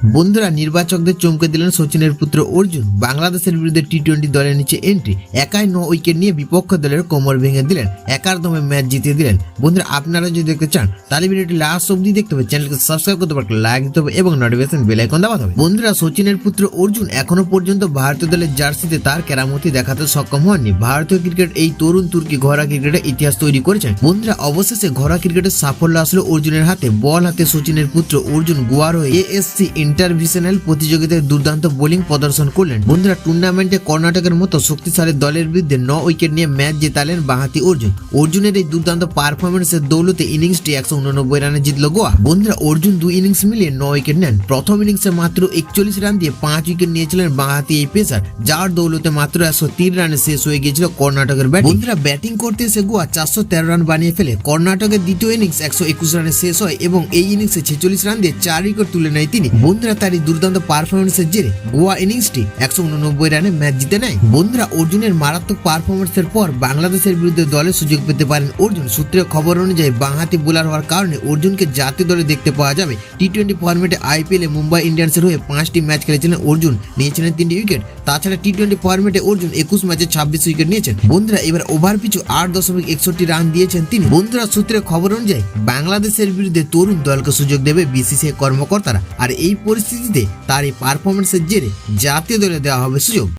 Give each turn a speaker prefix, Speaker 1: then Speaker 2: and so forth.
Speaker 1: বন্ধুরা, নির্বাচকদের চমকে দিলেন সচিনের পুত্র অর্জুন। বাংলাদেশের বিরুদ্ধে টি-20 দলের নিচে এন্ট্রি, একাই 9 উইকেট নিয়ে বিপক্ষ দলের কোমর ভেঙে দিলেন, একার দমে ম্যাচ জিতিয়ে দিলেন। বন্ধুরা, আপনারা যদি দেখতে চান তাহলে ভিডিওটি লাস্ট অবধি দেখতে হবে, চ্যানেলকে সাবস্ক্রাইব করতে পারবেন, লাইক দিতে হবে এবং নোটিফিকেশন বেল আইকন দাবাতে হবে। বন্ধুরা, সচিনের পুত্র অর্জুন এখনো পর্যন্ত ভারতীয় দলের জার্সিতে তার কেরামতি দেখাতে সক্ষম হননি। ভারতীয় ক্রিকেট এই তরুণ তুর্কি ঘরোয়া ক্রিকেটের ইতিহাস তৈরি করেছেন। বন্ধুরা, অবশেষে ঘরোয়া ক্রিকেটের সাফল্য আসলো অর্জুনের হাতে। বল হাতে সচিনের পুত্র অর্জুন গোয়ার হয়ে এএসসি ইন্টারভিশনাল প্রতিযোগিতায় দুর্দান্ত বোলিং প্রদর্শন করলেন। বন্ধুরা, টুর্নামেন্টে কর্ণাটকের মতো শক্তিশালী দলের বিরুদ্ধে 9 উইকেট নিয়ে ম্যাচ জেতালেন বাঁহাতি অর্জুন। অর্জুনের এই দুর্দান্ত পারফরমেন্সের দৌলতে ইনিংসটি 189 রানে জিতল গোয়া। বন্ধুরা, অর্জুন 2 ইনিংস মিলিয়ে 9 উইকেট নেন। প্রথম ইনিংসে মাত্র 41 রান দিয়ে 5 উইকেট নিয়েছিলেন বাঁহাতি এই পেসার, যার দৌলতে মাত্র 103 রানে শেষ হয়ে গিয়েছিল কর্ণাটকের ব্যাটিং। বন্ধুরা, ব্যাটিং করতে এসে গোয়া 413 রান বানিয়ে ফেলে। কর্ণাটকের দ্বিতীয় ইনিংস 121 রানে শেষ হয় এবং এই ইনিংসে 46 রান দিয়ে 4 উইকেট তুলে নেয় তিনি। বন্ধুরা, তার এই দুর্দান্ত পারফরমেন্সের জেরে গোয়া ইনিংসটি 189 রানে ম্যাচ জিতে নেয়। বন্ধুরা, অর্জুনের মারাত্মক পারফরমেন্সের পর বাংলাদেশের বিরুদ্ধে দলে সুযোগ পেতে পারেন অর্জুন। সূত্রের খবর অনুযায়ী বাঁহাতি বোলার হওয়ার কারণে অর্জুনকে জাতীয় দলে দেখতে পাওয়া যাবে। টি-20 ফরম্যাটে আইপিএলে মুম্বাই ইন্ডিয়ান্সের হয়ে 5টি ম্যাচ খেলেছিলেন অর্জুন, নিয়েছিলেন 3টি উইকেট। তাছাড়া টি-20 ফরম্যাটে অর্জুন 21 ম্যাচে 26 উইকেট নিয়েছেন। বন্ধুরা, এবার ওভার পিছু 8.61 রান দিয়েছেন তিনি। বন্ধুরা, সূত্রের খবর অনুযায়ী বাংলাদেশের বিরুদ্ধে তরুণ দলকে সুযোগ দেবে বিসিসিআই কর্মকর্তারা, আর এই পরিস্থিতিতে তার এই পারফরমেন্সের জেরে জাতীয় দলে দেওয়া হবে সুযোগ।